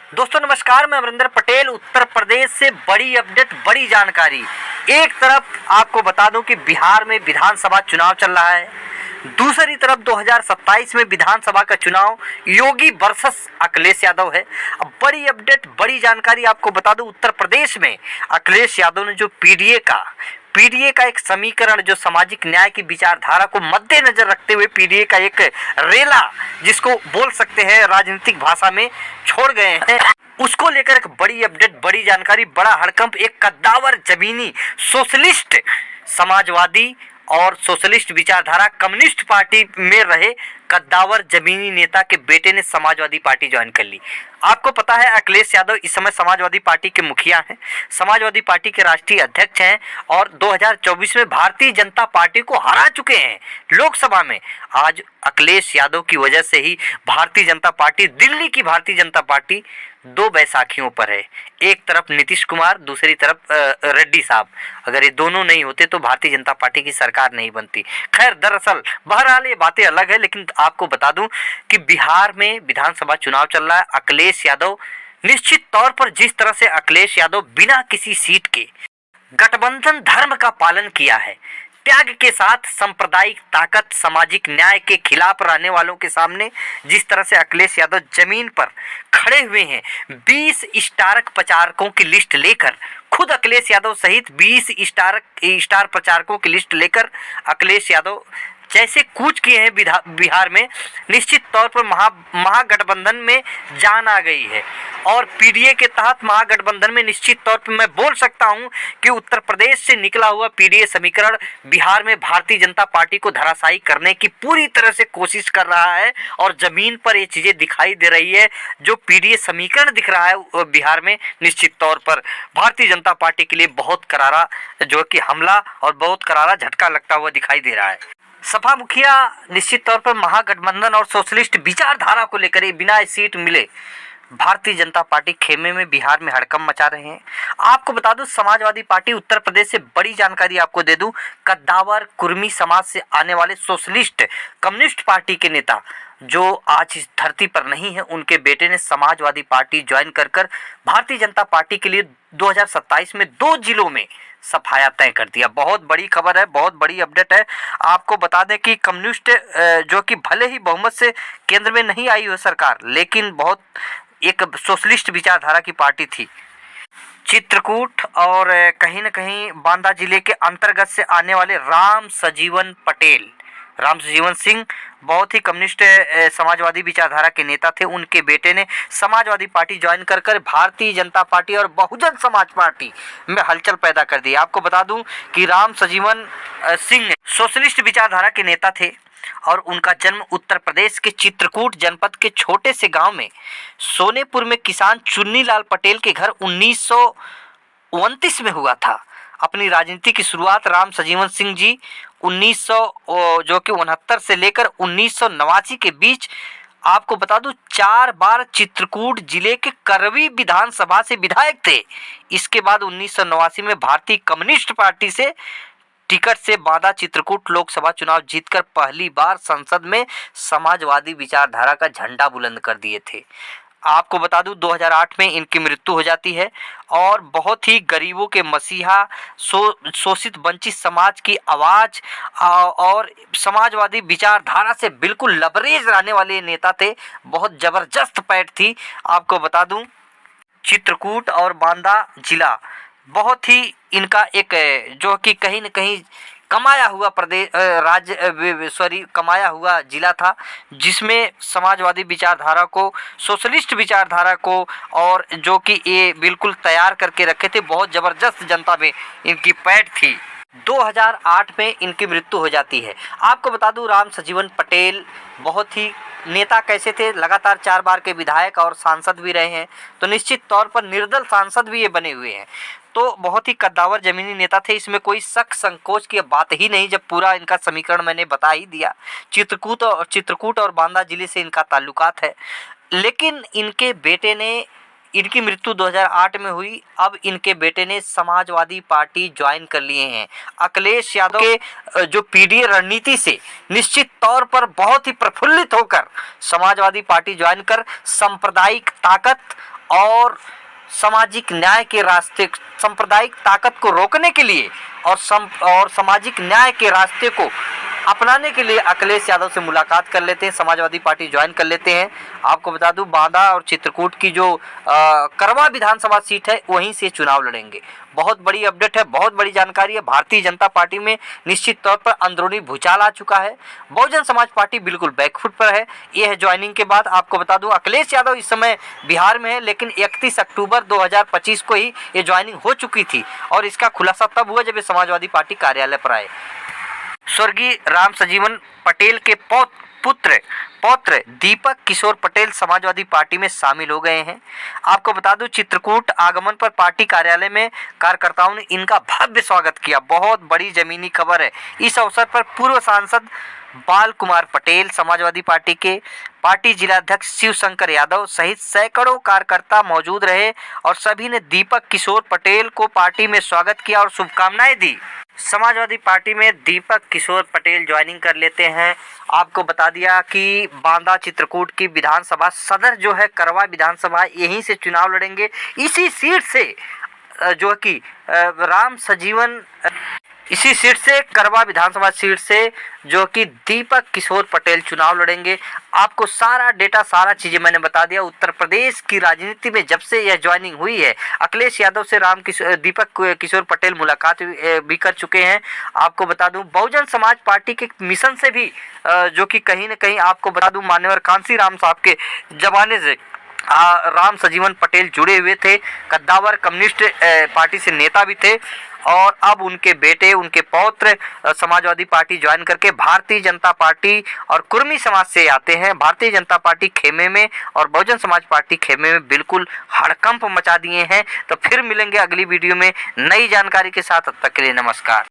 दोस्तों नमस्कार, मैं अमरिंदर पटेल। उत्तर प्रदेश से बड़ी अपडेट, बड़ी जानकारी। एक तरफ आपको बता दूं कि बिहार में विधानसभा चुनाव चल रहा है, दूसरी तरफ 2027 में विधानसभा का चुनाव योगी वर्सेस अखिलेश यादव है। अब बड़ी अपडेट, बड़ी जानकारी आपको बता दूं, उत्तर प्रदेश में अखिलेश यादव ने जो पीडीए का एक समीकरण, जो सामाजिक न्याय की विचारधारा को मद्देनजर रखते हुए पीडीए का एक रेला, जिसको बोल सकते हैं राजनीतिक भाषा में, छोड़ गए हैं, उसको लेकर एक बड़ी अपडेट, बड़ी जानकारी, बड़ा हड़कंप। एक कद्दावर जमीनी सोशलिस्ट समाजवादी और सोशलिस्ट विचारधारा कम्युनिस्ट पार्टी में रहे कद्दावर जमीनी नेता के बेटे ने समाजवादी पार्टी ज्वाइन कर ली। आपको पता है अखिलेश यादव इस समय समाजवादी पार्टी के मुखिया हैं, समाजवादी पार्टी के राष्ट्रीय अध्यक्ष हैं और 2024 में भारतीय जनता पार्टी को हरा चुके हैं लोकसभा में। आज अखिलेश यादव की वजह से ही भारतीय जनता पार्टी, दिल्ली की भारतीय जनता पार्टी दो बैसाखियों पर है। एक तरफ नीतीश कुमार, दूसरी तरफ रेड्डी साहब। अगर ये दोनों नहीं होते तो भारतीय जनता पार्टी की सरकार नहीं बनती। खैर, दरअसल बहरहाल ये बातें अलग है, लेकिन आपको बता दूं कि बिहार में विधानसभा चुनाव चल रहा है। अखिलेश यादव निश्चित तौर पर, जिस तरह से अखिलेश यादव बिना किसी सीट के गठबंधन धर्म का पालन किया है, त्याग के साथ सांप्रदायिक ताकत, सामाजिक न्याय के खिलाफ रहने वालों के सामने जिस तरह से अखिलेश यादव जमीन पर खड़े हुए हैं, 20 स्टार प्रचारकों की लिस्ट लेकर, खुद अखिलेश यादव सहित 20 स्टार प्रचारकों की लिस्ट लेकर अखिलेश यादव जैसे कूच किए हैं बिहार में, निश्चित तौर पर महागठबंधन में जान आ गई है। और पीडीए के तहत महागठबंधन में निश्चित तौर पर मैं बोल सकता हूं कि उत्तर प्रदेश से निकला हुआ पीडीए समीकरण बिहार में भारतीय जनता पार्टी को धराशायी करने की पूरी तरह से कोशिश कर रहा है। और जमीन पर ये चीजें दिखाई दे रही है। जो पीडीए समीकरण दिख रहा है बिहार में, निश्चित तौर पर भारतीय जनता पार्टी के लिए बहुत करारा जो कि हमला और बहुत करारा झटका लगता हुआ दिखाई दे रहा है। सपा मुखिया निश्चित तौर पर महागठबंधन और सोशलिस्ट विचारधारा को लेकर बिना सीट मिले भारतीय जनता पार्टी खेमे में बिहार में हड़कंप मचा रहे हैं। आपको बता दूं, समाजवादी पार्टी उत्तर प्रदेश से बड़ी जानकारी आपको दे दूं, कद्दावर कुर्मी समाज से आने वाले सोशलिस्ट कम्युनिस्ट पार्टी के नेता जो आज इस धरती पर नहीं है, उनके बेटे ने समाजवादी पार्टी ज्वाइन कर भारतीय जनता पार्टी के लिए 2027 में 2 जिलों में सफाया तय कर दिया। बहुत बड़ी खबर है, बहुत बड़ी अपडेट है। आपको बता दें कि कम्युनिस्ट जो कि भले ही बहुमत से केंद्र में नहीं आई हो सरकार, लेकिन बहुत एक सोशलिस्ट विचारधारा की पार्टी थी। चित्रकूट और कहीं न कहीं बांदा जिले के अंतर्गत से आने वाले राम सजीवन सिंह बहुत ही कम्युनिस्ट समाजवादी विचारधारा के नेता थे। उनके बेटे ने समाजवादी पार्टी ज्वाइन कर भारतीय जनता पार्टी और बहुजन समाज पार्टी में हलचल पैदा कर दी। आपको बता दूं कि राम सजीवन सिंह सोशलिस्ट विचारधारा के नेता थे और उनका जन्म उत्तर प्रदेश के चित्रकूट जनपद के छोटे से गांव में सोनेपुर में किसान चुन्नीलाल पटेल के घर 1929 में हुआ था। अपनी राजनीति की शुरुआत राम सजीवन सिंह जी 1969 से लेकर 1989 के बीच, आपको बता दूं, 4 बार चित्रकूट जिले के करवी विधानसभा से विधायक थे। इसके बाद 1989 में भारतीय कम्युनिस्ट पार्टी से टिकट से बांदा चित्रकूट लोकसभा चुनाव जीतकर पहली बार संसद में समाजवादी विचारधारा का झंडा बुलंद कर दिए थे। आपको बता दूं 2008 में इनकी मृत्यु हो जाती है और बहुत ही गरीबों के मसीहा, शोषित वंचित समाज की आवाज और समाजवादी विचारधारा से बिल्कुल लबरेज रहने वाले नेता थे। बहुत जबरदस्त पैठ थी। आपको बता दूं चित्रकूट और बांदा जिला बहुत ही इनका एक जो कि कहीं न कहीं कमाया हुआ जिला था, जिसमें समाजवादी विचारधारा को, सोशलिस्ट विचारधारा को और जो कि ये बिल्कुल तैयार करके रखे थे। बहुत ज़बरदस्त जनता में इनकी पैठ थी। 2008 में इनकी मृत्यु हो जाती है। आपको बता दूं राम सजीवन पटेल बहुत ही नेता कैसे थे, लगातार 4 बार के विधायक और सांसद भी रहे हैं, तो निश्चित तौर पर निर्दल सांसद भी ये बने हुए हैं। तो बहुत ही कद्दावर जमीनी नेता थे, इसमें कोई शक संकोच की बात ही नहीं जब पूरा इनका समीकरण मैंने बता ही दिया। चित्रकूट और बांदा जिले से इनका ताल्लुकात है। लेकिन इनके बेटे ने, इनकी मृत्यु 2008 में हुई, अब इनके बेटे ने समाजवादी पार्टी ज्वाइन कर लिए हैं। अखिलेश यादव के जो पीडीए रणनीति से निश्चित तौर पर बहुत ही प्रफुल्लित होकर समाजवादी पार्टी ज्वाइन कर सांप्रदायिक ताकत और सामाजिक न्याय के रास्ते, सांप्रदायिक ताकत को रोकने के लिए और सामाजिक न्याय के रास्ते को अपनाने के लिए अखिलेश यादव से मुलाकात कर लेते हैं, समाजवादी पार्टी ज्वाइन कर लेते हैं। आपको बता दूं, बांदा और चित्रकूट की जो करवा विधानसभा सीट है वहीं से चुनाव लड़ेंगे। बहुत बड़ी अपडेट है, बहुत बड़ी जानकारी है। भारतीय जनता पार्टी में निश्चित तौर पर अंदरूनी भूचाल आ चुका है। बहुजन समाज पार्टी बिल्कुल बैकफुट पर है। यह है ज्वाइनिंग के बाद। आपको बता दूं, अखिलेश यादव इस समय बिहार में है, लेकिन 31 अक्टूबर 2025 को ही ये ज्वाइनिंग हो चुकी थी और इसका खुलासा तब हुआ जब ये समाजवादी पार्टी कार्यालय पर आए। स्वर्गीय राम सजीवन पटेल के पौत्र दीपक किशोर पटेल समाजवादी पार्टी में शामिल हो गए हैं। आपको बता दूं, चित्रकूट आगमन पर पार्टी कार्यालय में कार्यकर्ताओं ने इनका भव्य स्वागत किया। बहुत बड़ी जमीनी खबर है। इस अवसर पर पूर्व सांसद बाल कुमार पटेल, समाजवादी पार्टी के पार्टी जिलाध्यक्ष शिव शंकर यादव सहित सैकड़ों कार्यकर्ता मौजूद रहे और सभी ने दीपक किशोर पटेल को पार्टी में स्वागत किया और शुभकामनाएं दी। समाजवादी पार्टी में दीपक किशोर पटेल ज्वाइनिंग कर लेते हैं। आपको बता दिया कि बांदा चित्रकूट की विधानसभा सदर जो है करवा विधानसभा, यहीं से चुनाव लड़ेंगे। इसी सीट से जो कि राम सजीवन, इसी सीट से करवा विधानसभा सीट से जो कि दीपक किशोर पटेल चुनाव लड़ेंगे। आपको सारा डेटा, सारा चीज़ें मैंने बता दिया। उत्तर प्रदेश की राजनीति में जब से यह ज्वाइनिंग हुई है, अखिलेश यादव से दीपक किशोर पटेल मुलाकात भी कर चुके हैं। आपको बता दूं, बहुजन समाज पार्टी के मिशन से भी जो कि कहीं ना कहीं आपको बता दूं, मान्यवर कांसी राम साहब के जमाने से राम सजीवन पटेल जुड़े हुए थे। कद्दावर कम्युनिस्ट पार्टी से नेता भी थे और अब उनके बेटे, उनके पौत्र समाजवादी पार्टी ज्वाइन करके भारतीय जनता पार्टी और कुर्मी समाज से आते हैं। भारतीय जनता पार्टी खेमे में और बहुजन समाज पार्टी खेमे में बिल्कुल हड़कंप मचा दिए हैं। तो फिर मिलेंगे अगली वीडियो में नई जानकारी के साथ। तब तक के लिए नमस्कार।